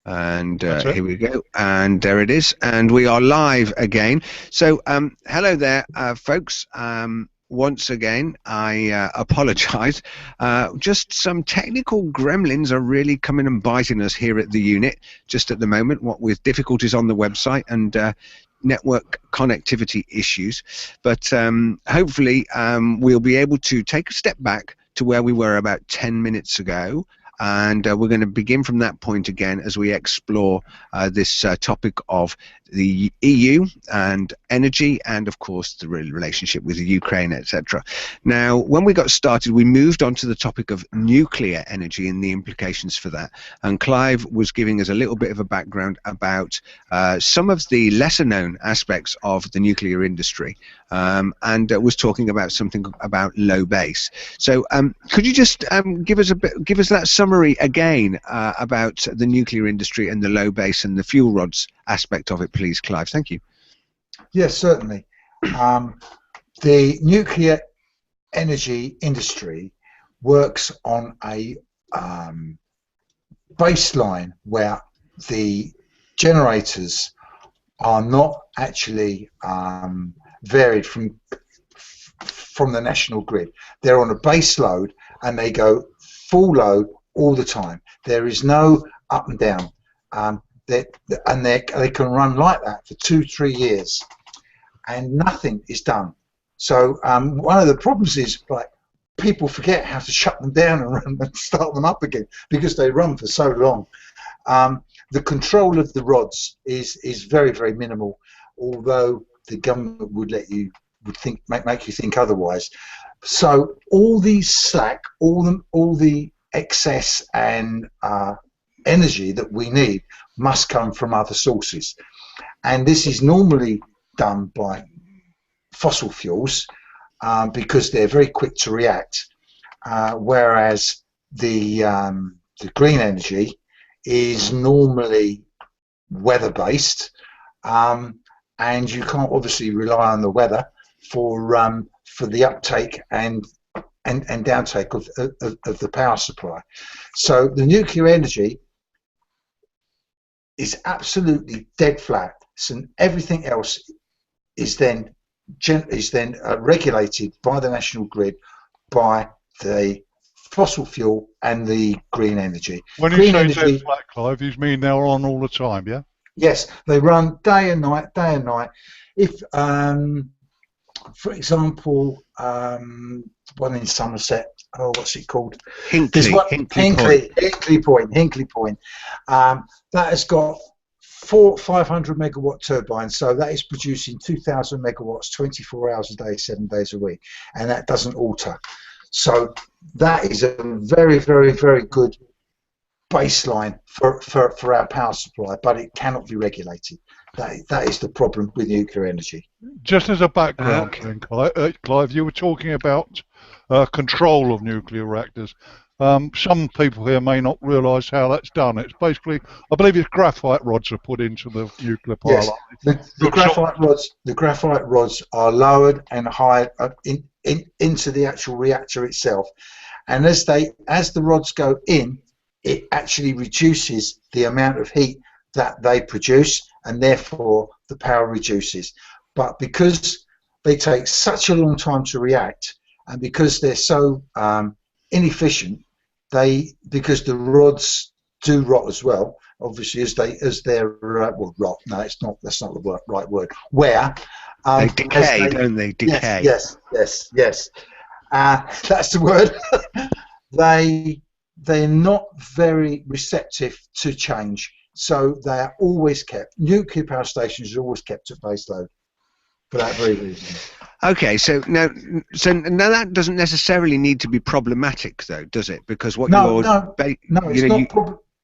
And here we go, and there it is, and we are live again. So hello there, folks. Once again, I apologize. Just some technical gremlins are really coming and biting us here at the unit just at the moment, what with difficulties on the website and network connectivity issues. But hopefully we'll be able to take a step back to where we were about 10 minutes ago. And we're going to begin from that point again as we explore this topic of the EU and energy, and of course the relationship with the Ukraine, etc. Now, when we got started, we moved on to the topic of nuclear energy and the implications for that. And Clive was giving us a little bit of a background about some of the lesser known aspects of the nuclear industry, and was talking about something about low base. So could you just give us that summary again about the nuclear industry and the low base and the fuel rods aspect of it, please, Clive? Thank you. Yes, certainly. The nuclear energy industry works on a baseline where the generators are not actually varied from the national grid. They're on a base load and they go full load all the time. There is no up and down. They can run like that for 2-3 years and nothing is done. So one of the problems is, like, people forget how to shut them down and run and start them up again because they run for so long. The control of the rods is very, very minimal, although the government would make you think otherwise. So all the slack, all the excess and energy that we need must come from other sources, and this is normally done by fossil fuels because they're very quick to react, whereas the green energy is normally weather-based, and you can't obviously rely on the weather for the uptake and downtake of the power supply. So the nuclear energy is absolutely dead flat, so everything else is then regulated by the national grid by the fossil fuel and the green energy. When you say dead flat, Clive, you mean they're on all the time, yeah? Yes, they run day and night, day and night. If for example, one in Somerset, what's it called? Hinkley Point. That has got 500 megawatt turbines, so that is producing 2,000 megawatts 24 hours a day, 7 days a week, and that doesn't alter. So that is a very, very, very good baseline for our power supply, but it cannot be regulated. That is the problem with nuclear energy. Just as a background, Clive, you were talking about control of nuclear reactors. Some people here may not realise how that's done. It's basically, I believe it's graphite rods are put into the nuclear power line. Yes, the graphite rods are lowered and hired into the actual reactor itself, and as the rods go in, it actually reduces the amount of heat that they produce, and therefore the power reduces. But because they take such a long time to react, and because they're so inefficient, because the rods do rot as well, obviously, as they're well, rot. No, that's not the right word. Where they decay, don't they? Decay. Yes. That's the word. They're not very receptive to change, so they are always kept. Nuclear power stations are always kept at base load for that very reason. Okay, so now that doesn't necessarily need to be problematic, though, does it? Because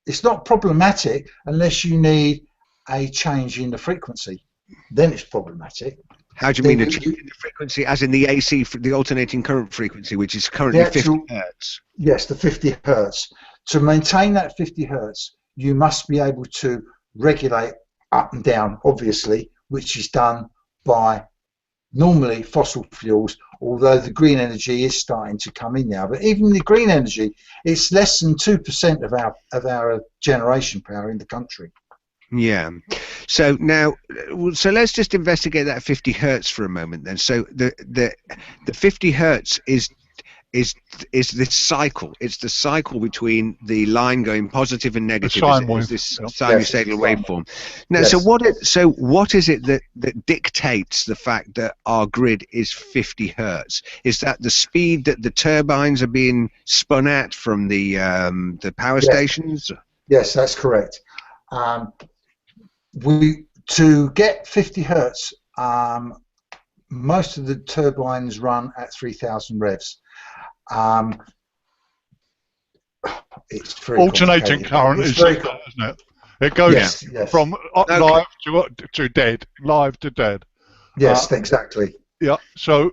it's not problematic unless you need a change in the frequency. Then it's problematic. How do you mean a change in the frequency, as in the AC, the alternating current frequency, which is currently 50 hertz? Yes, the 50 hertz. To maintain that 50 hertz, you must be able to regulate up and down, obviously, which is done by normally fossil fuels, although the green energy is starting to come in now. But even the green energy, it's less than 2% of our generation power in the country. Yeah. So now, so let's just investigate that 50 hertz for a moment then. So the 50 hertz is this cycle. It's the cycle between the line going positive and negative. Is this sinusoidal waveform. Now, yes. So what is it that dictates the fact that our grid is 50 hertz? Is that the speed that the turbines are being spun at from the power stations? Yes, that's correct. To get 50 hertz, most of the turbines run at 3,000 revs. It's very alternating current, isn't it? It goes from live to dead, live to dead. Yes, exactly. Yeah. So,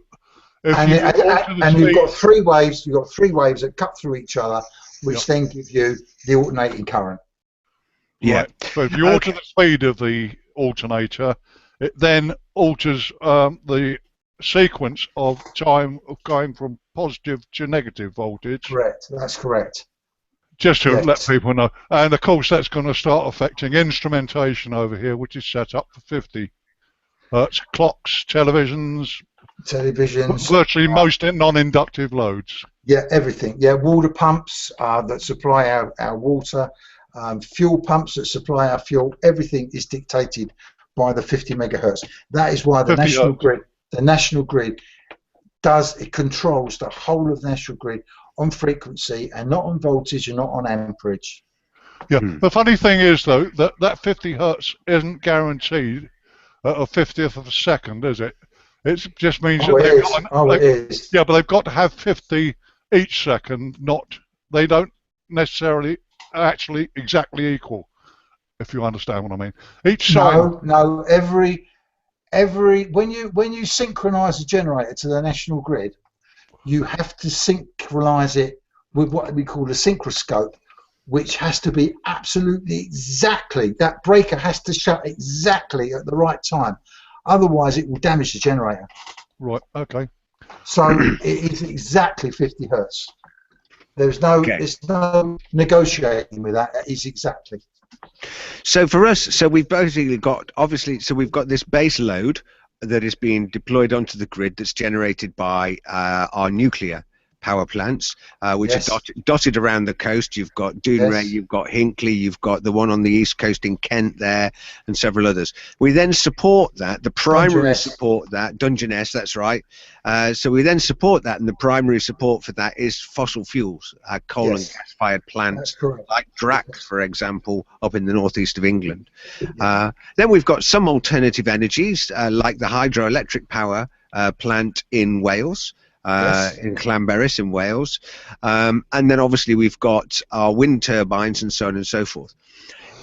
you've got three waves. You've got three waves that cut through each other, which then give you the alternating current. Yeah. Right. So if you alter the speed of the alternator, it then alters the sequence of time of going from positive to negative voltage. Correct. That's correct. Just to let people know. And of course that's going to start affecting instrumentation over here, which is set up for 50 hertz. Clocks, televisions, virtually most non-inductive loads. Yeah, everything. Yeah, water pumps that supply our water, fuel pumps that supply our fuel, everything is dictated by the 50 megahertz. That is why the national grid controls the whole of the national grid on frequency and not on voltage and not on amperage. Yeah, the funny thing is though that 50 hertz isn't guaranteed at a 50th of a second, is it? It just means that it is. Yeah, but they've got to have 50 each second. They don't necessarily actually exactly equal. If you understand what I mean. No. When you synchronize a generator to the national grid, you have to synchronize it with what we call a synchroscope, which has to be absolutely exactly. That breaker has to shut exactly at the right time, otherwise it will damage the generator. Right. Okay. So it is exactly 50 hertz. There's no negotiating with that. It is exactly. So for us, we've basically got we've got this base load that is being deployed onto the grid that's generated by our nuclear power plants, which are dotted around the coast. You've got Dounreay, you've got Hinckley, you've got the one on the east coast in Kent there, and several others. We then support that, the primary support that, Dungeness, that's right. So we then support that, and the primary support for that is fossil fuels, coal and gas-fired plants, like Drac, for example, up in the northeast of England. Then we've got some alternative energies, like the hydroelectric power plant in Wales, in Llanberis in Wales, and then obviously we've got our wind turbines and so on and so forth.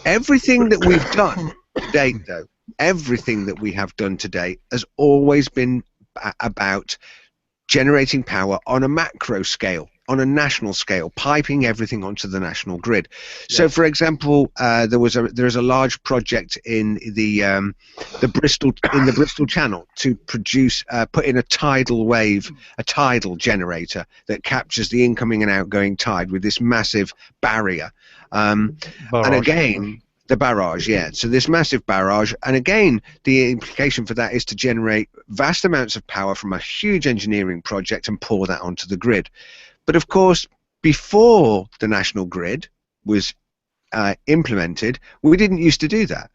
Everything that we've done to date, though, everything that we have done to date has always been about generating power on a macro scale, on a national scale, piping everything onto the national grid. So, for example, there's a large project in the Bristol Channel to produce, put in a tidal generator that captures the incoming and outgoing tide with this massive barrier. And again, the barrage, so this massive barrage, and again, the implication for that is to generate vast amounts of power from a huge engineering project and pour that onto the grid. But of course, before the national grid was implemented, we didn't used to do that.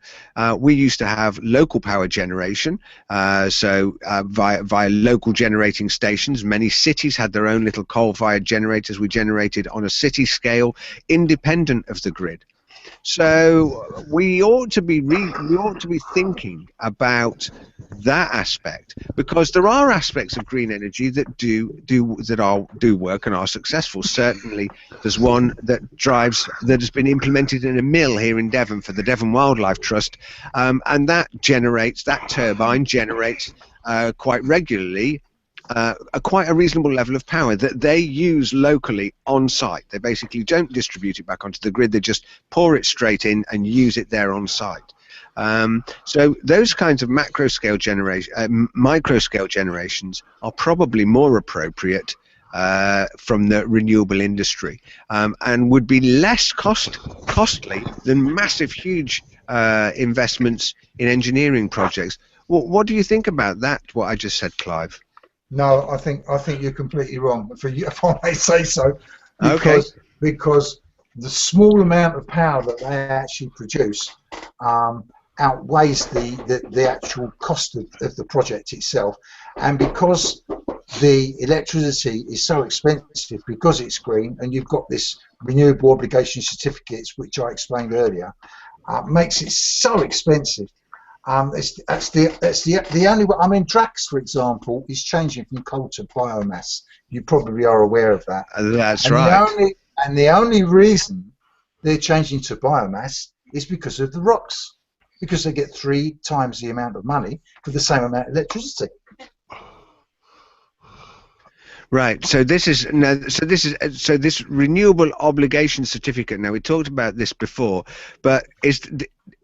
We used to have local power generation, via local generating stations. Many cities had their own little coal-fired generators. We generated on a city scale, independent of the grid. So we ought to be thinking about that aspect, because there are aspects of green energy that do work and are successful. Certainly, there's one that has been implemented in a mill here in Devon for the Devon Wildlife Trust, and that turbine generates quite regularly. Quite a reasonable level of power that they use locally on site. They basically don't distribute it back onto the grid. They just pour it straight in and use it there on site. So those kinds of micro scale generations are probably more appropriate from the renewable industry, and would be less costly than massive, huge investments in engineering projects. What do you think about that? What I just said, Clive? No, I think you're completely wrong. If I may say so, Okay. because the small amount of power that they actually produce outweighs the actual cost of the project itself, and because the electricity is so expensive because it's green, and you've got this renewable obligation certificates, which I explained earlier, makes it so expensive. That's the only way. I mean, Drax, for example, is changing from coal to biomass. You probably are aware of that. That's right. The only reason they're changing to biomass is because of the rocks, because they get 3 times the amount of money for the same amount of electricity. Right. So this is this renewable obligation certificate. Now, we talked about this before, but is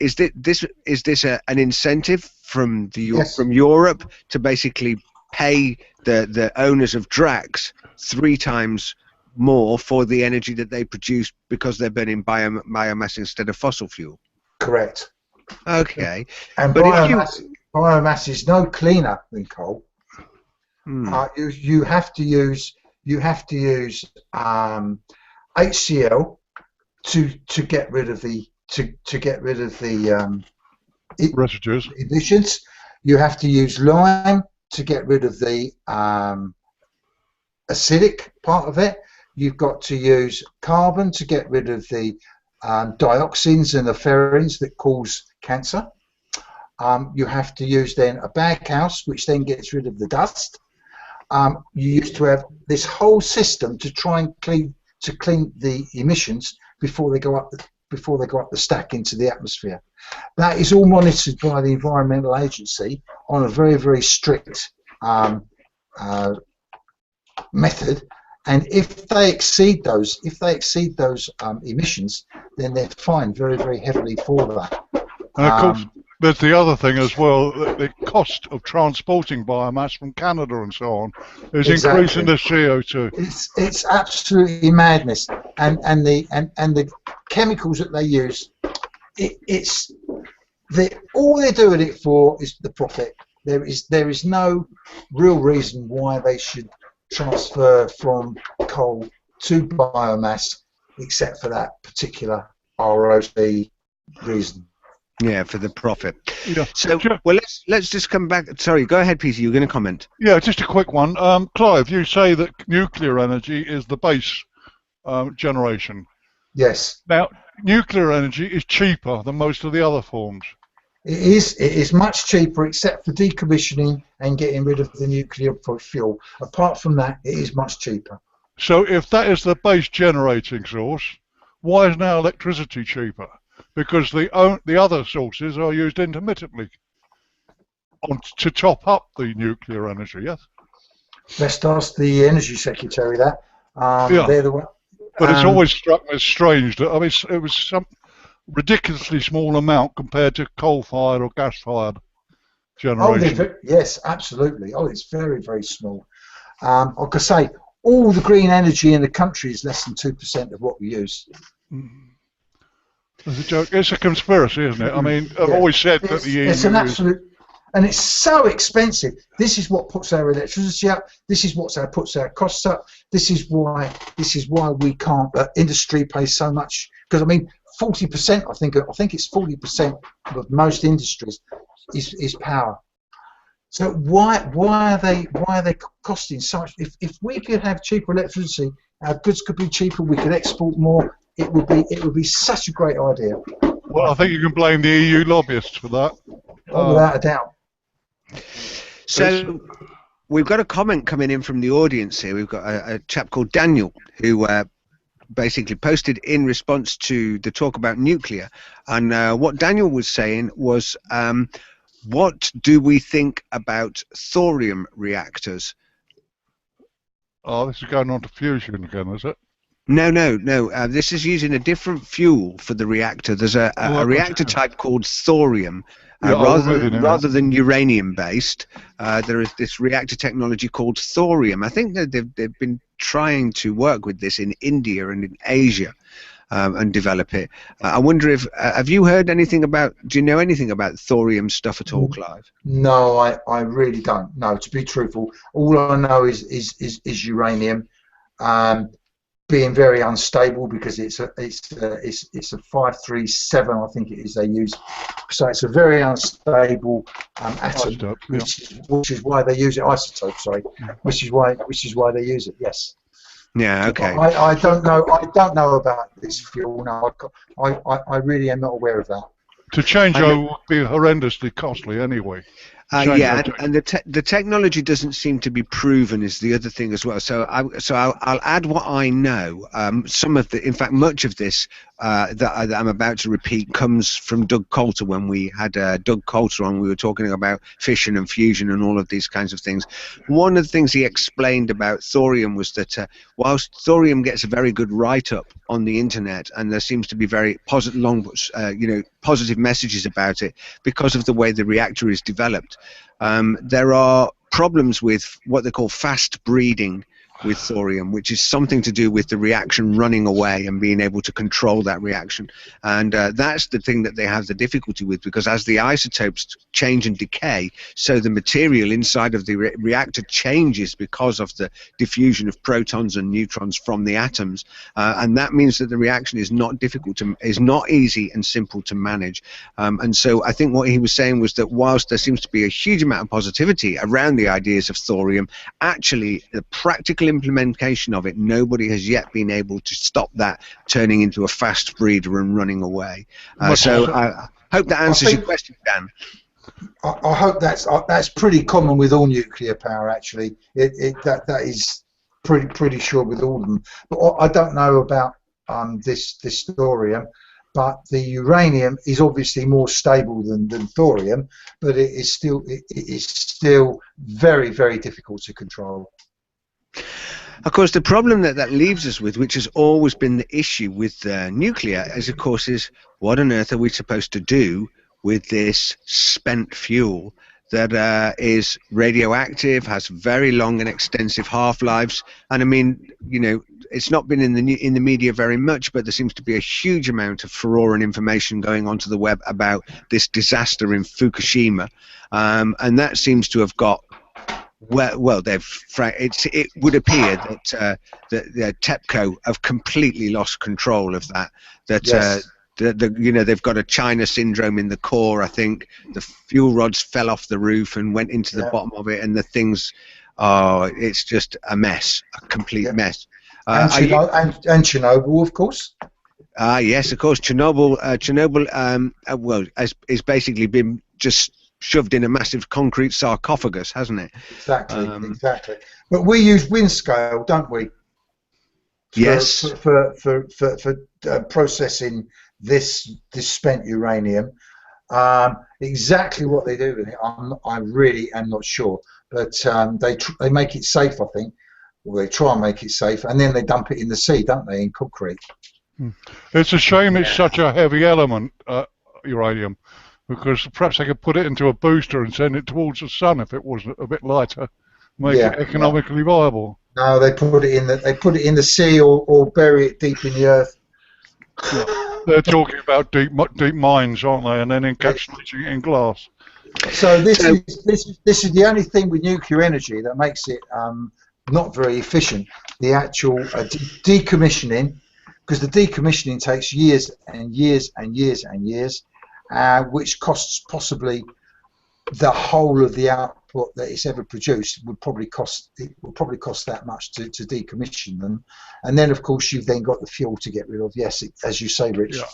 this an incentive from Yes. from Europe to basically pay the owners of Drax 3 times more for the energy that they produce because they're burning biomass instead of fossil fuel? Correct. Okay. And But biomass is no cleaner than coal. You have to use HCl to get rid of the residues, emissions. You have to use lime to get rid of the acidic part of it. You've got to use carbon to get rid of the dioxins and the ferrins that cause cancer. You have to use then a baghouse, which then gets rid of the dust. You used to have this whole system to try and clean the emissions before they go up the stack into the atmosphere. That is all monitored by the Environmental Agency on a very, very strict method. And if they exceed those emissions, then they're fined very, very heavily for that. And of course, there's the other thing as well, that the cost of transporting biomass from Canada and so on is increasing the CO2. It's absolutely madness, and the chemicals that they use, all they're doing it for is the profit. There is no real reason why they should transfer from coal to biomass, except for that particular ROC reason. Yeah, for the profit. Yeah. So, well, let's just come back. Sorry, go ahead, Peter. You were going to comment. Yeah, just a quick one. Clive, you say that nuclear energy is the base generation. Yes. Now, nuclear energy is cheaper than most of the other forms. It is much cheaper, except for decommissioning and getting rid of the nuclear fuel. Apart from that, it is much cheaper. So if that is the base generating source, why is now electricity cheaper? Because the other sources are used intermittently to top up the nuclear energy, yes? Best ask the Energy Secretary that. Yeah. They're the one. But it's always struck me as strange that, I mean, it was some ridiculously small amount compared to coal-fired or gas-fired generation. Yes, absolutely. Oh, it's very, very small. Like I say, all the green energy in the country is less than 2% of what we use. It's a joke. It's a conspiracy, isn't it? I mean, I've always said that the EU it's an absolute, and it's so expensive. This is what puts our electricity up. This is what puts our costs up. This is why we can't. Industry pays so much, because I mean, 40%. I think it's 40% of most industries is power. So why are they costing so much? If we could have cheaper electricity, our goods could be cheaper. We could export more. It would be such a great idea. Well, I think you can blame the EU lobbyists for that. Without a doubt. So we've got a comment coming in from the audience here. We've got a chap called Daniel who basically posted in response to the talk about nuclear. And what Daniel was saying was, what do we think about thorium reactors? Oh, this is going on to fusion again, is it? No, no, no. This is using a different fuel for the reactor. There's a reactor type called thorium. Yeah, Rather than uranium based, there is this reactor technology called thorium. I think that they've been trying to work with this in India and in Asia, and develop it. I wonder if have you heard anything about? Do you know anything about thorium stuff at all, Clive? No, I really don't. No, to be truthful, all I know is uranium. Being very unstable because it's a 537, I think it is, they use. So it's a very unstable atom, Isotope, which is why they use it. Isotope, sorry, which is why they use it. Yes. Yeah. Okay. I don't know. I don't know about this fuel. No, I really am not aware of that. To change over would be horrendously costly anyway. Yeah, and the technology doesn't seem to be proven is the other thing as well. So I'll add what I know. Some of in fact, much of this that I'm about to repeat comes from Doug Coulter when we had Doug Coulter on. We were talking about fission and fusion and all of these kinds of things. One of the things he explained about thorium was that whilst thorium gets a very good write-up on the internet, and there seems to be very positive messages about it because of the way the reactor is developed. There are problems with what they call fast breeding with thorium, which is something to do with the reaction running away and being able to control that reaction. And that's the thing that they have the difficulty with, because as the isotopes change and decay, so the material inside of the reactor changes because of the diffusion of protons and neutrons from the atoms. And that means that the reaction is not easy and simple to manage. And so I think what he was saying was that whilst there seems to be a huge amount of positivity around the ideas of thorium, actually the practical implementation of it, nobody has yet been able to stop that turning into a fast breeder and running away. So I hope that answers your question, Dan. I hope that's pretty common with all nuclear power. Actually, that is pretty sure with all of them. But I don't know about this thorium. But the uranium is obviously more stable than thorium, but it is still very, very difficult to control. Of course, the problem that leaves us with, which has always been the issue with nuclear, is what on earth are we supposed to do with this spent fuel that is radioactive, has very long and extensive half-lives? And I mean, it's not been in the media very much, but there seems to be a huge amount of furore and information going onto the web about this disaster in Fukushima, and that seems to have got. Well, it would appear that the TEPCO have completely lost control of that. Yes. They've got a China syndrome in the core. I think the fuel rods fell off the roof and went into the bottom of it, and the things. It's just a mess, a complete mess. And Chernobyl, of course. Yes, of course. Chernobyl. It's basically been just shoved in a massive concrete sarcophagus, hasn't it? Exactly. But we use wind scale, don't we? For processing this spent uranium. Exactly what they do with it, I really am not sure. But they make it safe, I think. Well, they try and make it safe, and then they dump it in the sea, don't they, in concrete? It's a shame it's such a heavy element, uranium, because perhaps they could put it into a booster and send it towards the sun if it was a bit lighter, make it economically viable. No, they put it in the sea or bury it deep in the earth. Yeah. They're talking about deep mines, aren't they? And then encapsulating it in glass. So this is the only thing with nuclear energy that makes it not very efficient. The actual decommissioning, because the decommissioning takes years and years and years and years. Which costs possibly the whole of the output that it's ever produced would probably cost that much to decommission them, and then of course you've then got the fuel to get rid of. Yes, as you say, Rich. Yeah.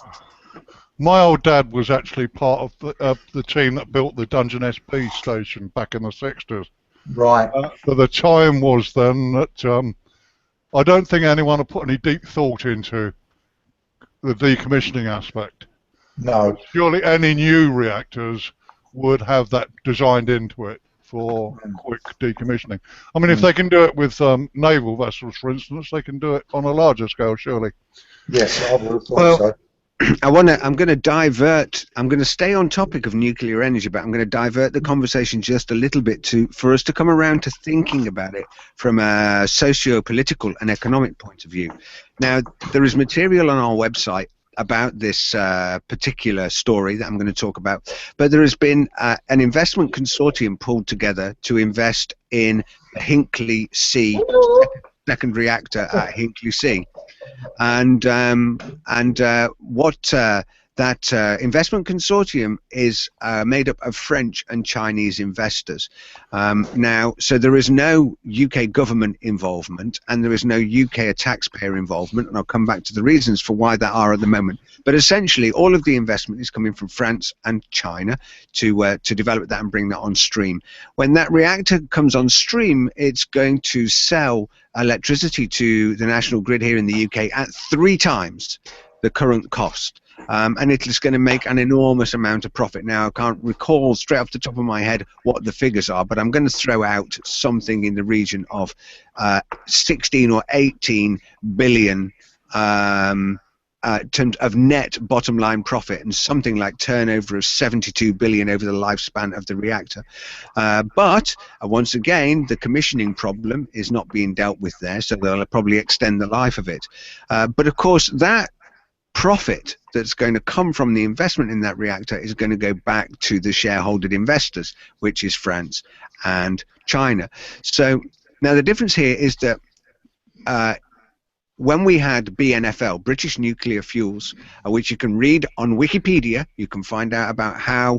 My old dad was actually part of the team that built the Dungeness B station back in the 60s. Right. But the time was then that I don't think anyone had put any deep thought into the decommissioning aspect. No. Surely any new reactors would have that designed into it for quick decommissioning. I mean, if they can do it with naval vessels, for instance, they can do it on a larger scale, surely. Yes, I would have thought so. I'm going to divert. I'm going to stay on topic of nuclear energy, but I'm going to divert the conversation just a little bit for us to come around to thinking about it from a socio-political and economic point of view. Now, there is material on our website about this particular story that I'm going to talk about, but there has been an investment consortium pulled together to invest in the Hinkley C second reactor at Hinkley C. And what that investment consortium is made up of French and Chinese investors. Now, so there is no UK government involvement and there is no UK taxpayer involvement, and I'll come back to the reasons for why that are at the moment. But essentially, all of the investment is coming from France and China to develop that and bring that on stream. When that reactor comes on stream, it's going to sell electricity to the national grid here in the UK at 3 times the current cost. And it is going to make an enormous amount of profit. Now, I can't recall straight off the top of my head what the figures are, but I'm going to throw out something in the region of 16 or 18 billion in terms of net bottom line profit, and something like turnover of 72 billion over the lifespan of the reactor. But once again, the commissioning problem is not being dealt with there, so they'll probably extend the life of it. But of course, that profit that's going to come from the investment in that reactor is going to go back to the shareholder investors, which is France and China. So now the difference here is that when we had BNFL, British Nuclear Fuels, which you can read on Wikipedia, you can find out about how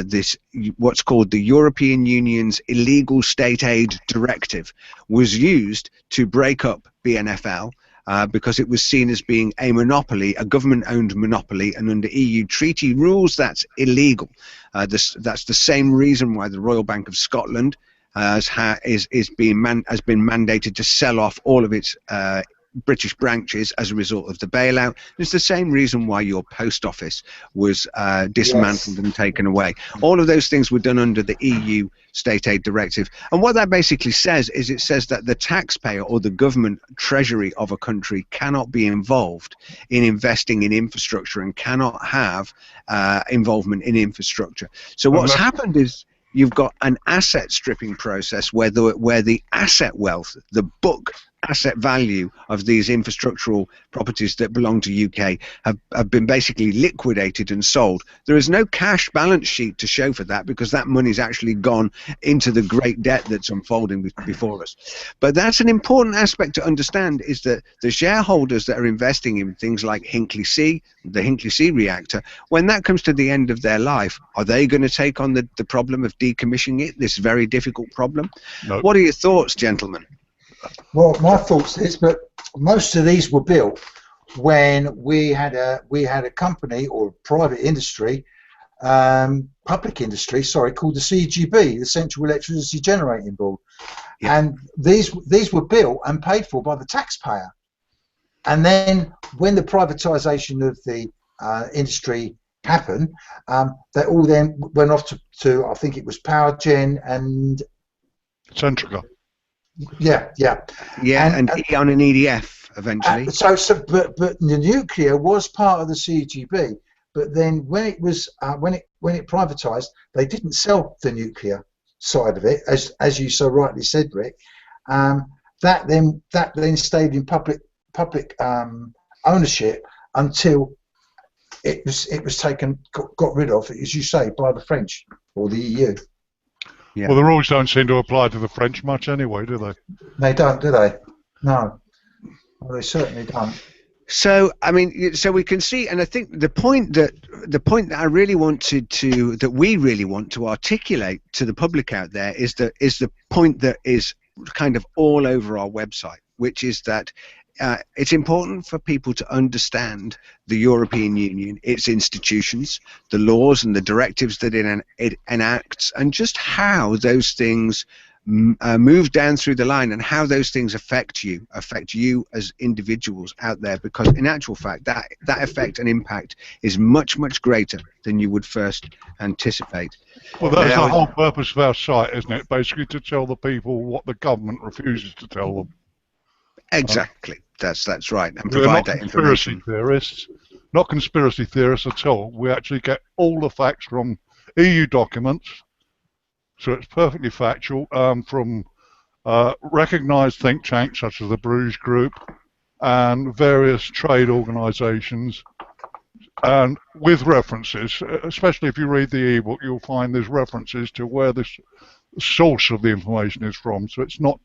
this, what's called the European Union's illegal state aid directive, was used to break up BNFL. Because it was seen as being a monopoly, a government-owned monopoly, and under EU treaty rules, that's illegal. That's the same reason why the Royal Bank of Scotland has been mandated to sell off all of its British branches as a result of the bailout. It's the same reason why your post office was dismantled and taken away. All of those things were done under the EU state aid directive. And what that basically says is it says that the taxpayer or the government treasury of a country cannot be involved in investing in infrastructure and cannot have involvement in infrastructure. So what's happened is you've got an asset stripping process where the asset wealth, the book asset value of these infrastructural properties that belong to UK have been basically liquidated and sold. There is no cash balance sheet to show for that because that money's actually gone into the great debt that's unfolding before us. But that's an important aspect to understand, is that the shareholders that are investing in things like Hinkley C, the Hinkley C reactor, when that comes to the end of their life, are they going to take on the problem of decommissioning it, this very difficult problem? No. What are your thoughts, gentlemen? Well, my thoughts is, but most of these were built when we had a company or private industry, public industry, sorry, called the CGB, the Central Electricity Generating Board, and these were built and paid for by the taxpayer. And then when the privatisation of the industry happened, they all then went off to I think it was Power Gen and Centrica. Yeah, and on an EDF eventually. But the nuclear was part of the CGB. But then when it was when it privatised, they didn't sell the nuclear side of it, as you so rightly said, Rick. That then stayed in public ownership until it was got rid of, as you say, by the French or the EU. Yeah. Well, the rules don't seem to apply to the French much anyway, do they? They don't, do they? No. Well, they certainly don't. So, I mean, so we can see, and I think the point that I really wanted to, that we really want to articulate to the public out there is the point that is kind of all over our website, which is that it's important for people to understand the European Union, its institutions, the laws and the directives that it enacts, and just how those things move down through the line, and how those things affect you as individuals out there, because in actual fact that effect and impact is much, much greater than you would first anticipate. Well, that's the whole purpose of our site, isn't it? Basically to tell the people what the government refuses to tell them. Exactly. That's right, and We're provide not that conspiracy information. theorists, not conspiracy theorists at all. We actually get all the facts from EU documents, so it's perfectly factual, from recognised think tanks such as the Bruges Group and various trade organisations, and with references. Especially if you read the e-book, you'll find there's references to where the source of the information is from. So it's not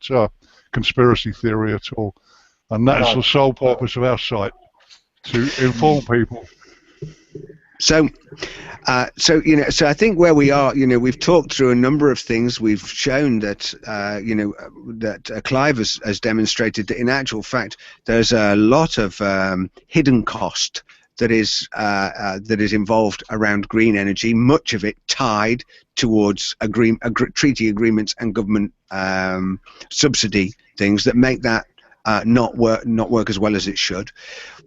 conspiracy theory at all, and that is the sole purpose of our site, to inform people. So so I think where we are, we've talked through a number of things. We've shown that, that Clive has demonstrated that in actual fact there's a lot of hidden cost that is involved around green energy. Much of it tied towards treaty agreements and government subsidy things that make that not work as well as it should.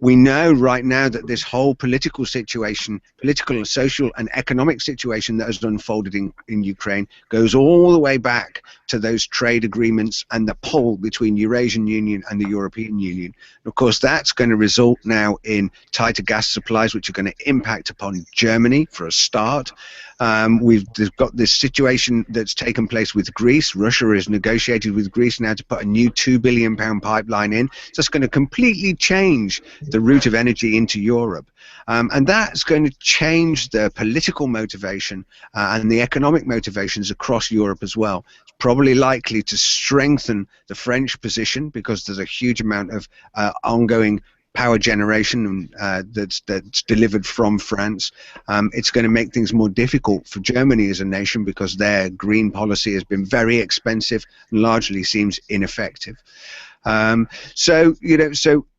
We know right now that this whole political situation, political and social and economic situation that has unfolded in Ukraine goes all the way back to those trade agreements and the pull between Eurasian Union and the European Union. And of course, that's going to result now in tighter gas supplies, which are going to impact upon Germany for a start. We've got this situation that's taken place with Greece. Russia has negotiated with Greece now to put a new £2 billion pipeline in. So it's going to completely change the route of energy into Europe. And that's going to change the political motivation and the economic motivations across Europe as well. It's probably likely to strengthen the French position, because there's a huge amount of ongoing power generation that's delivered from France. It's going to make things more difficult for Germany as a nation, because their green policy has been very expensive and largely seems ineffective. So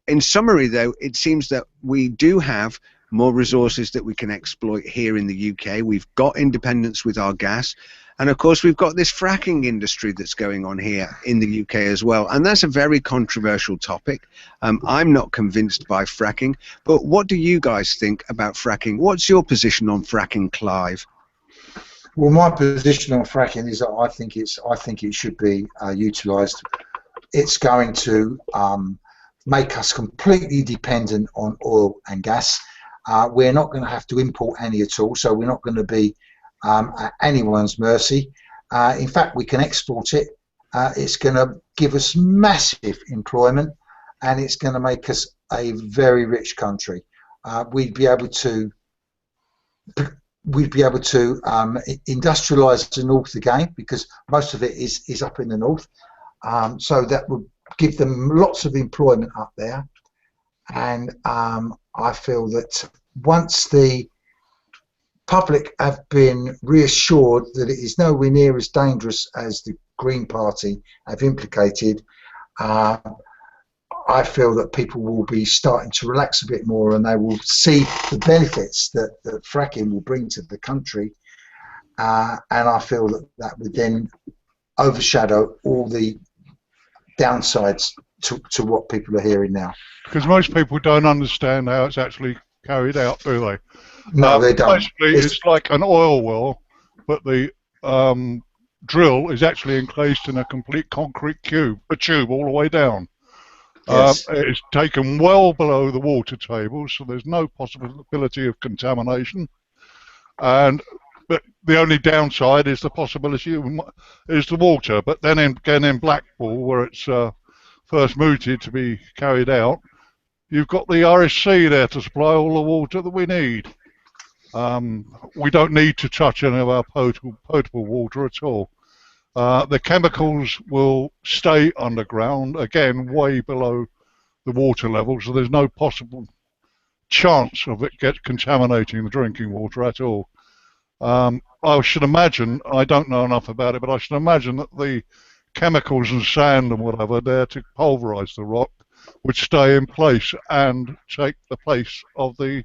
in summary, though, it seems that we do have more resources that we can exploit here in the UK. We've got independence with our gas. And of course, we've got this fracking industry that's going on here in the UK as well. And that's a very controversial topic. I'm not convinced by fracking. But what do you guys think about fracking? What's your position on fracking, Clive? Well, my position on fracking is that I think it should be utilised. It's going to make us completely dependent on oil and gas. We're not going to have to import any at all, so we're not going to be at anyone's mercy. In fact, we can export it. It's going to give us massive employment, and it's going to make us a very rich country. We'd be able to industrialise the north again, because most of it is up in the north. So that would give them lots of employment up there. And I feel that once the public have been reassured that it is nowhere near as dangerous as the Green Party have implicated, I feel that people will be starting to relax a bit more, and they will see the benefits that fracking will bring to the country. And I feel that would then overshadow all the downsides to what people are hearing now. Because most people don't understand how it's actually carried out, do they? No, they don't. Basically, it's like an oil well, but the drill is actually encased in a complete concrete tube all the way down. Yes. It's taken well below the water table, so there's no possibility of contamination. But the only downside is the possibility is the water. But then again, in Blackpool, where it's first mooted to be carried out, you've got the RSC there to supply all the water that we need. We don't need to touch any of our potable water at all. The chemicals will stay underground, again, way below the water level, so there's no possible chance of it contaminating the drinking water at all. I should imagine, I don't know enough about it, but I should imagine that the chemicals and sand and whatever there to pulverise the rock would stay in place and take the place of the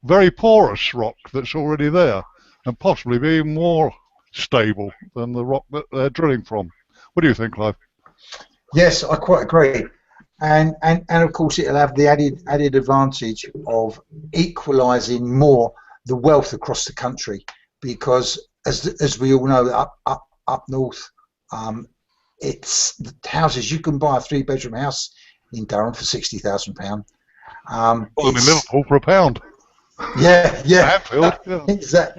very porous rock that's already there, and possibly be more stable than the rock that they're drilling from. What do you think, Clive? Yes, I quite agree. And of course it'll have the added advantage of equalising more the wealth across the country, because as we all know, up north, it's the houses you can buy a 3-bedroom house in Durham for £60,000. Well, I'm in Liverpool for £1. Yeah, Anfield, yeah.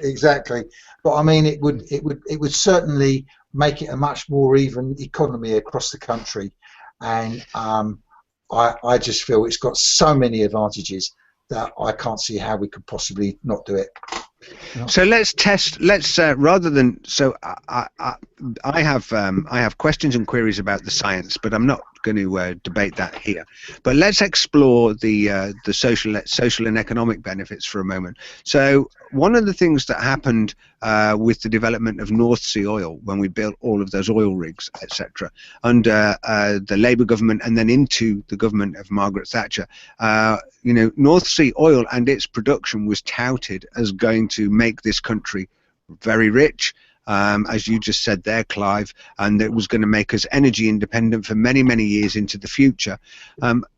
exactly. But I mean, it would certainly make it a much more even economy across the country, and I just feel it's got so many advantages that I can't see how we could possibly not do it. So let's test. Let's rather than so I have questions and queries about the science, but I'm not going to debate that here. But let's explore the social and economic benefits for a moment. So one of the things that happened with the development of North Sea oil, when we built all of those oil rigs, etc., under the Labour government and then into the government of Margaret Thatcher, you know, North Sea oil and its production was touted as going to make this country very rich, as you just said there, Clive, and it was going to make us energy independent for many, many years into the future.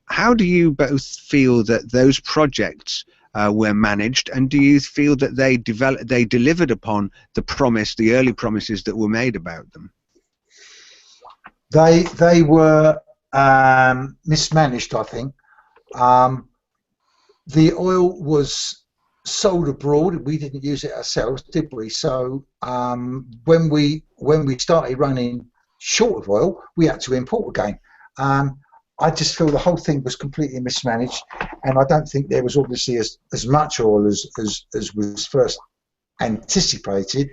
How do you both feel that those projects were managed, and do you feel that they delivered upon the early promises that were made about them? They were mismanaged, I think. The oil was sold abroad. We didn't use it ourselves, did we? So when we started running short of oil, we had to import again. I just feel the whole thing was completely mismanaged, and I don't think there was obviously as much oil as was first anticipated.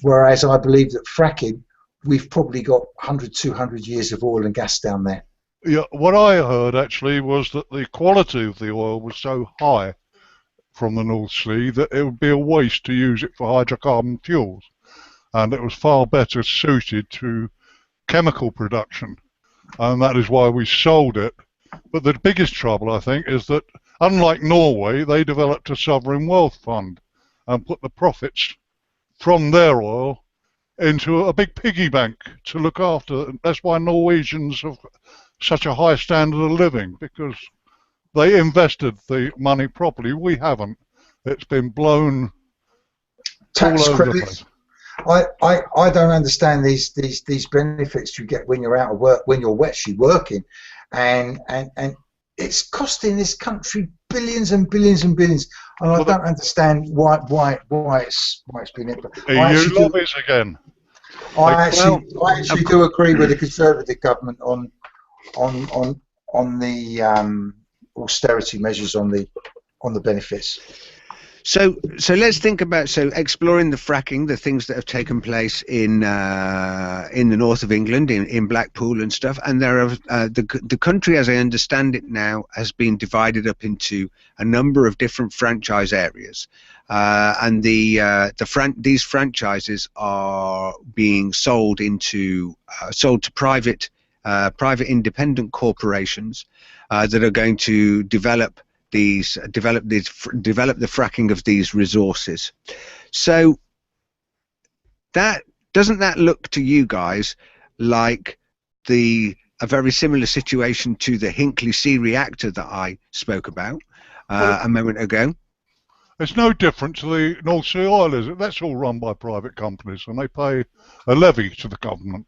Whereas I believe that fracking, we've probably got 100, 200 years of oil and gas down there. Yeah, what I heard actually was that the quality of the oil was so high from the North Sea that it would be a waste to use it for hydrocarbon fuels, and it was far better suited to chemical production, and that is why we sold it. But the biggest trouble, I think, is that unlike Norway, they developed a sovereign wealth fund and put the profits from their oil into a big piggy bank to look after. That's why Norwegians have such a high standard of living, because they invested the money properly. We haven't. It's been blown Tax all over credits. the place. I don't understand these benefits you get when you're out of work, when you're actually working, and it's costing this country billions and billions and billions, and I don't understand why it's been implemented. EU lobbies again. I actually do agree with the Conservative government on the austerity measures on the benefits. So let's think about exploring the fracking, the things that have taken place in the north of England, in Blackpool and stuff. And there are the country, as I understand it now, has been divided up into a number of different franchise areas, and these franchises are being sold to private independent corporations that are going to develop the fracking of these resources. So doesn't that look to you guys like a very similar situation to the Hinkley C reactor that I spoke about a moment ago? It's no different to the North Sea oil, is it? That's all run by private companies, and they pay a levy to the government.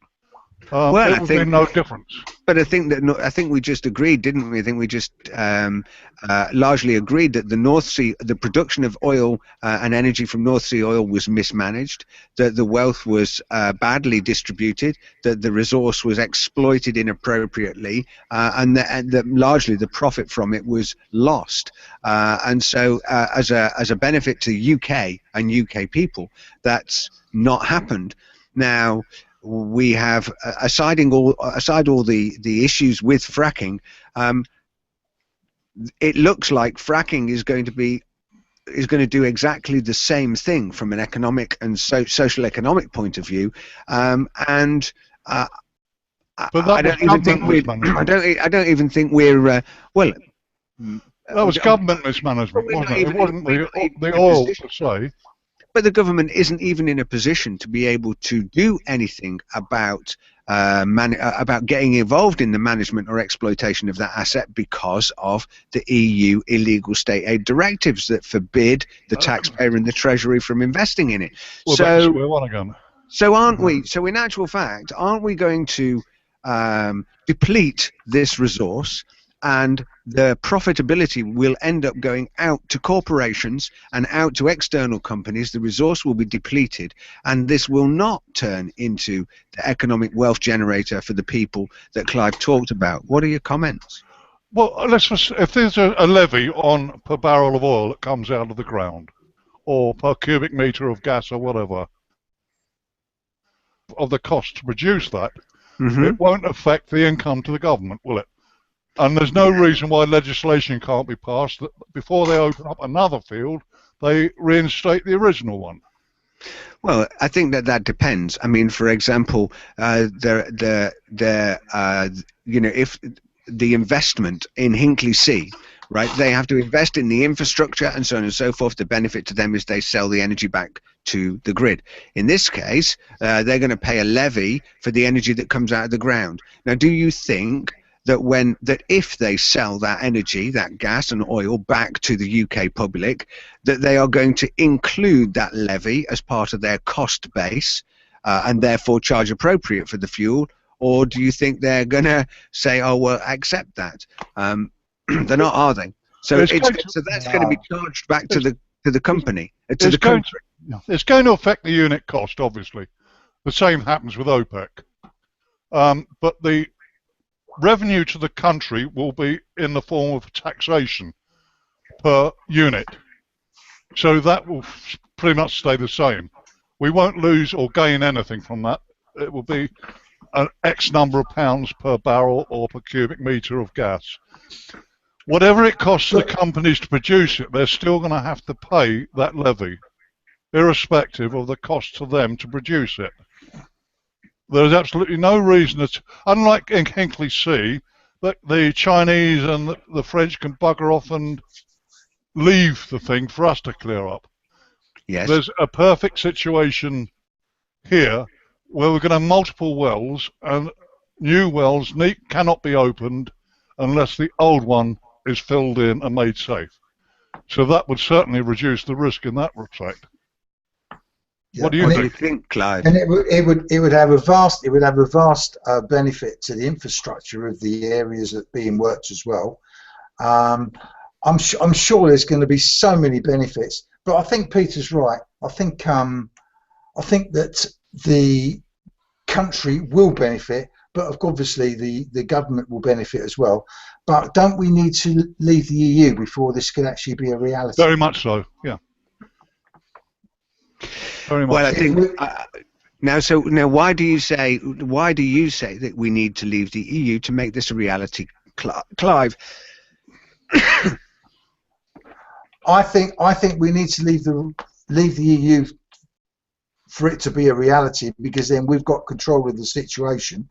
Well, I think no difference. But I think we just agreed, didn't we? I think we just largely agreed that the North Sea, the production of oil and energy from North Sea oil was mismanaged, that the wealth was badly distributed, that the resource was exploited inappropriately, and that largely the profit from it was lost. And so, as a benefit to UK and UK people, that's not happened. Now, we have, aside all the issues with fracking, it looks like fracking is going to do exactly the same thing from an economic and social economic point of view, and I don't even think we're well. That was government mismanagement, wasn't it? It wasn't the oil per se. But the government isn't even in a position to be able to do anything about about getting involved in the management or exploitation of that asset because of the EU illegal state aid directives that forbid the taxpayer and the Treasury from investing in it. Well, So, aren't we? So, in actual fact, aren't we going to deplete this resource, and the profitability will end up going out to corporations and out to external companies? The resource will be depleted, and this will not turn into the economic wealth generator for the people that Clive talked about. What are your comments? Well, if there's a levy on per barrel of oil that comes out of the ground, or per cubic meter of gas or whatever, of the cost to produce that, it won't affect the income to the government, will it? And there's no reason why legislation can't be passed that before they open up another field, they reinstate the original one. Well, I think that depends. I mean, for example, if the investment in Hinkley C, right, they have to invest in the infrastructure and so on and so forth. The benefit to them is they sell the energy back to the grid. In this case, they're going to pay a levy for the energy that comes out of the ground. Now, do you think that if they sell that energy, that gas and oil, back to the UK public, that they are going to include that levy as part of their cost base and therefore charge appropriate for the fuel? Or do you think they're going to say, oh, well, accept that? They're not, are they? So that's going to be charged back to the company, to the country. It's going to affect the unit cost, obviously. The same happens with OPEC. But the revenue to the country will be in the form of taxation per unit. So that will pretty much stay the same. We won't lose or gain anything from that. It will be an X number of pounds per barrel or per cubic meter of gas. Whatever it costs the companies to produce it, they're still going to have to pay that levy, irrespective of the cost to them to produce it. There's absolutely no reason that, unlike in Hinkley C, that the Chinese and the French can bugger off and leave the thing for us to clear up. Yes. There's a perfect situation here where we're going to have multiple wells, and new wells cannot be opened unless the old one is filled in and made safe. So that would certainly reduce the risk in that respect. Yeah. What do you think, Clive? And it would have a vast benefit to the infrastructure of the areas that are being worked as well. I'm sure there's going to be so many benefits, but I think Peter's right. I think that the country will benefit, but obviously the government will benefit as well. But don't we need to leave the EU before this can actually be a reality? Very much so, yeah. Very much. Well, I think now. Why do you say that we need to leave the EU to make this a reality, Clive? I think we need to leave the EU for it to be a reality, because then we've got control of the situation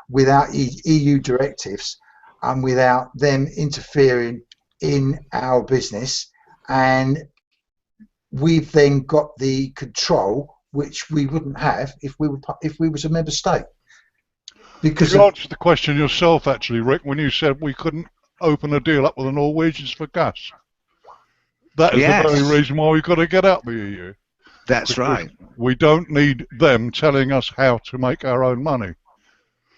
without EU directives and without them interfering in our business, and we've then got the control which we wouldn't have if we was a member state. Because you answered the question yourself, actually, Rick, when you said we couldn't open a deal up with the Norwegians for gas. That is the very reason why we've got to get out of the EU. That's right. We don't need them telling us how to make our own money.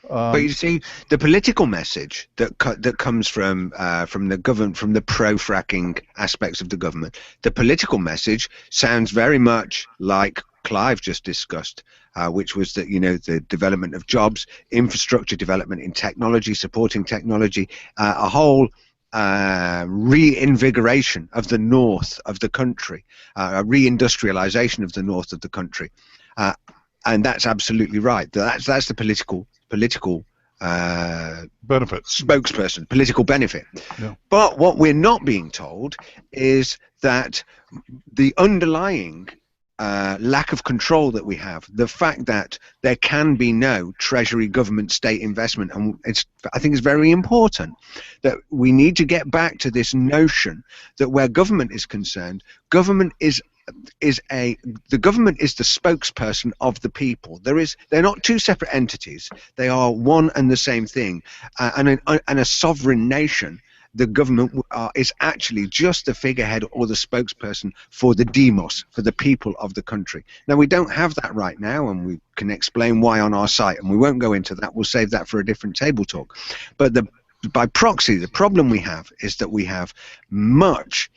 But you see, the political message that comes from the government, from the pro-fracking aspects of the government, the political message sounds very much like Clive just discussed, which was that, you know, the development of jobs, infrastructure development in technology, supporting technology, a whole reinvigoration of the north of the country, a reindustrialization of the north of the country, and that's absolutely right. That's the political benefit, spokesperson, political benefit. Yeah. But what we're not being told is that the underlying lack of control that we have, the fact that there can be no treasury, government, state investment, and I think it's very important that we need to get back to this notion that where government is concerned, government is the government is the spokesperson of the people. They're not two separate entities. They are one and the same thing. And a sovereign nation, the government is actually just the figurehead or the spokesperson for the demos, for the people of the country. Now, we don't have that right now, and we can explain why on our site, and we won't go into that. We'll save that for a different table talk. But by proxy, the problem we have is that we have much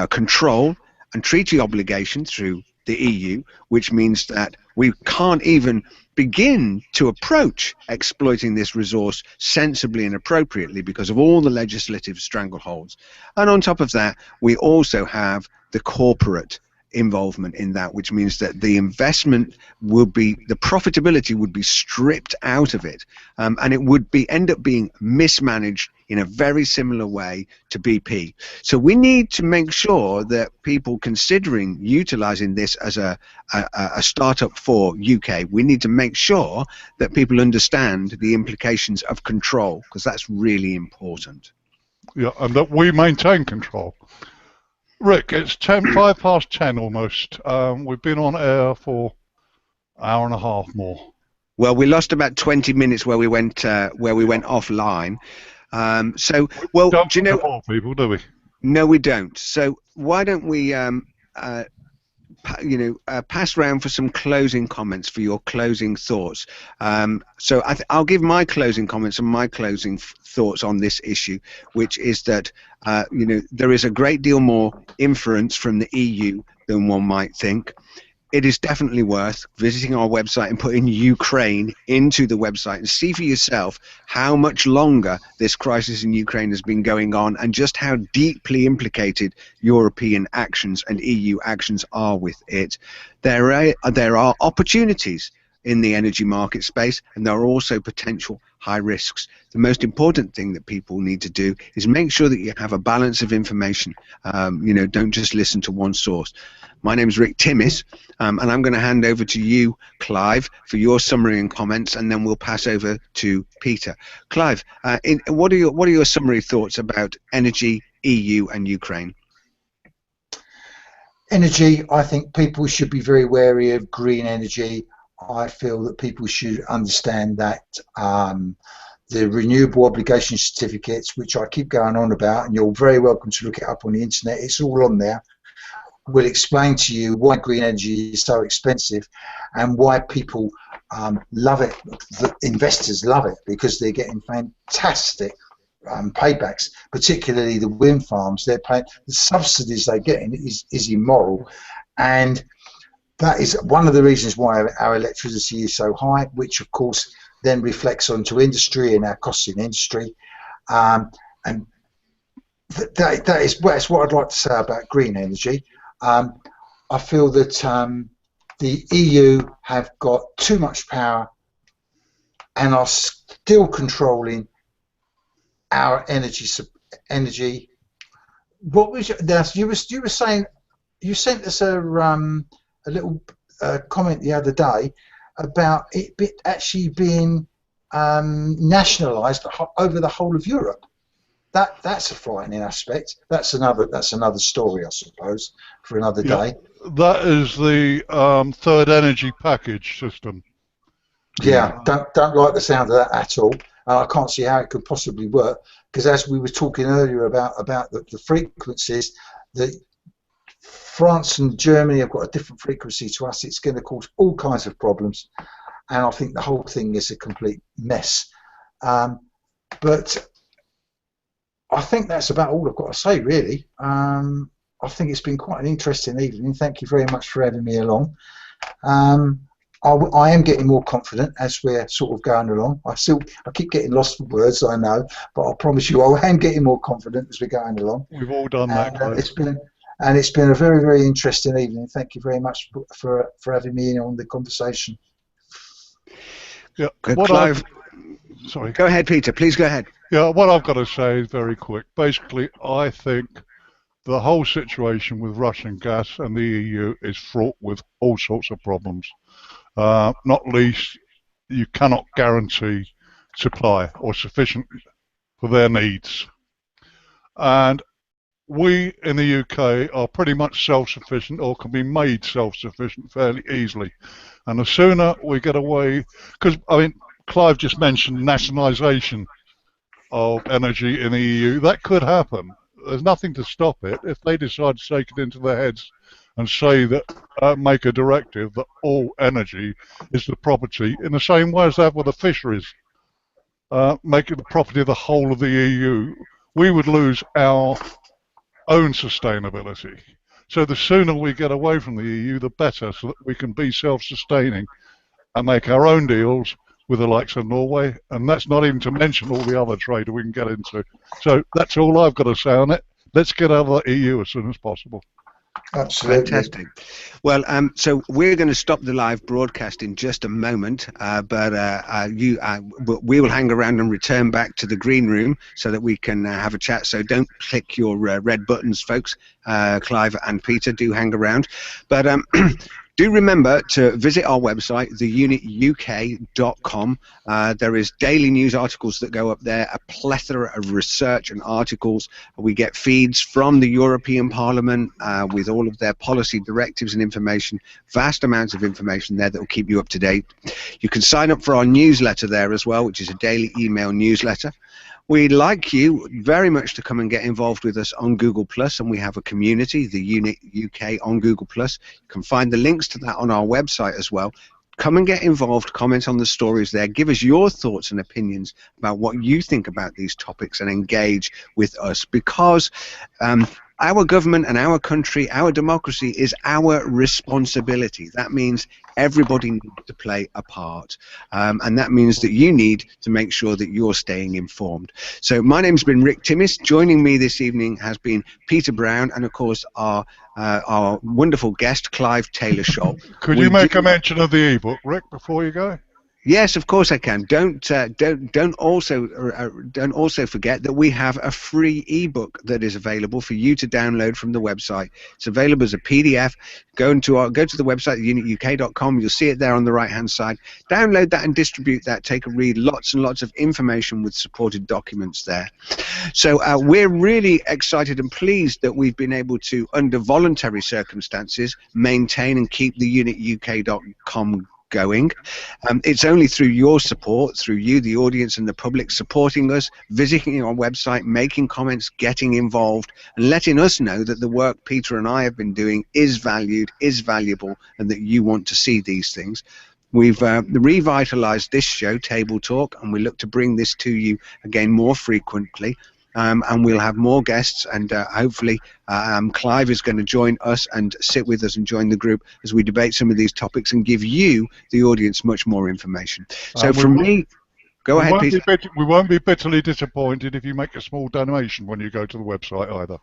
control and treaty obligation through the EU, which means that we can't even begin to approach exploiting this resource sensibly and appropriately because of all the legislative strangleholds. And on top of that, we also have the corporate involvement in that, which means that the investment the profitability would be stripped out of it, and it would end up being mismanaged in a very similar way to BP. So we need to make sure that people considering utilizing this as a startup for UK, we need to make sure that people understand the implications of control, because that's really important. Yeah, and that we maintain control. Rick, it's 5:10 almost. We've been on air for an hour and a half more. Well, we lost about 20 minutes where we went offline. So, well, don't do you know? Bore people, do we? No, we don't. So why don't we, pass around for some closing comments, for your closing thoughts. So I'll give my closing comments and my closing thoughts on this issue, which is that there is a great deal more inference from the EU than one might think. It is definitely worth visiting our website and putting Ukraine into the website and see for yourself how much longer this crisis in Ukraine has been going on and just how deeply implicated European actions and EU actions are with it. There are opportunities in the energy market space, and there are also potential high risks. The most important thing that people need to do is make sure that you have a balance of information. Don't just listen to one source. My name is Rick Timmis, and I'm going to hand over to you, Clive, for your summary and comments, and then we'll pass over to Peter. Clive, what are your summary thoughts about energy, EU, and Ukraine? Energy, I think people should be very wary of green energy. I feel that people should understand that the renewable obligation certificates, which I keep going on about, and you're very welcome to look it up on the internet, it's all on there, will explain to you why green energy is so expensive and why people love it. The investors love it because they're getting fantastic paybacks, particularly the wind farms. They're paying, the subsidies they're getting is immoral, and that is one of the reasons why our electricity is so high, which of course then reflects onto industry and our costs in industry. And that's what I'd like to say about green energy. I feel that the EU have got too much power and are still controlling our energy. What was you were saying? You sent us a little comment the other day about it actually being nationalised over the whole of Europe. That's a frightening aspect. That's another story, I suppose, for another day. That is the third energy package system. Yeah, don't like the sound of that at all. I can't see how it could possibly work, because as we were talking earlier about the frequencies, that France and Germany have got a different frequency to us. It's going to cause all kinds of problems, and I think the whole thing is a complete mess. But I think that's about all I've got to say, really. I think it's been quite an interesting evening. Thank you very much for having me along. I am getting more confident as we're sort of going along. I keep getting lost for words, I know, but I promise you I am getting more confident as we're going along. We've all done that. It's been a very, very interesting evening. Thank you very much for having me in on the conversation. Yeah, Clive, sorry. Go ahead, Peter. Please go ahead. Yeah, what I've got to say is very quick. Basically, I think the whole situation with Russian gas and the EU is fraught with all sorts of problems. Not least, you cannot guarantee supply or sufficient for their needs. And we in the UK are pretty much self-sufficient, or can be made self-sufficient fairly easily. And the sooner we get away, because I mean, Clive just mentioned nationalisation of energy in the EU. That could happen. There's nothing to stop it if they decide to take it into their heads and say that, make a directive that all energy is the property, in the same way as they have with the fisheries, make it the property of the whole of the EU. We would lose our own sustainability. So the sooner we get away from the EU, the better, so that we can be self-sustaining and make our own deals with the likes of Norway. And that's not even to mention all the other trade we can get into. So that's all I've got to say on it. Let's get out of the EU as soon as possible. Absolutely. Fantastic. Well, so we're going to stop the live broadcast in just a moment, but we will hang around and return back to the green room so that we can have a chat. So don't click your red buttons, folks. Clive and Peter, do hang around. But do remember to visit our website, theunituk.com. There is daily news articles that go up there, a plethora of research and articles. We get feeds from the European Parliament with all of their policy directives and information, vast amounts of information there that will keep you up to date. You can sign up for our newsletter there as well, which is a daily email newsletter. We'd like you very much to come and get involved with us on Google+, and we have a community, the Unit UK on Google+. You can find the links to that on our website as well. Come and get involved, comment on the stories there, give us your thoughts and opinions about what you think about these topics, and engage with us, because our government and our country, our democracy is our responsibility. That means everybody needs to play a part, and that means that you need to make sure that you're staying informed. So my name's been Rick Timmis. Joining me this evening has been Peter Brown, and of course our wonderful guest Clive Taylor-Sholl. Could you make a mention of the ebook, Rick, before you go? Yes, of course I can. Don't also forget that we have a free ebook that is available for you to download from the website. It's available as a PDF. Go to the website, unituk.com. You'll see it there on the right-hand side. Download that and distribute that. Take a read. Lots and lots of information with supported documents there. So we're really excited and pleased that we've been able to, under voluntary circumstances, maintain and keep the unituk.com going. It's only through your support, through you, the audience, and the public supporting us, visiting our website, making comments, getting involved, and letting us know that the work Peter and I have been doing is valued, is valuable, and that you want to see these things. We've revitalized this show, Table Talk, and we look to bring this to you again more frequently. And we'll have more guests, and hopefully Clive is going to join us and sit with us and join the group as we debate some of these topics and give you, the audience, much more information. So from me, go ahead, Peter. We won't be bitterly disappointed if you make a small donation when you go to the website either.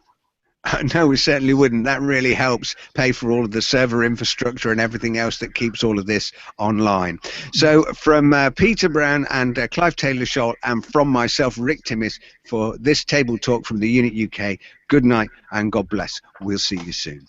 No, we certainly wouldn't. That really helps pay for all of the server infrastructure and everything else that keeps all of this online. So from Peter Brown and Clive Taylor-Sholl, and from myself, Rick Timmis, for this Table Talk from the Unit UK, good night and God bless. We'll see you soon.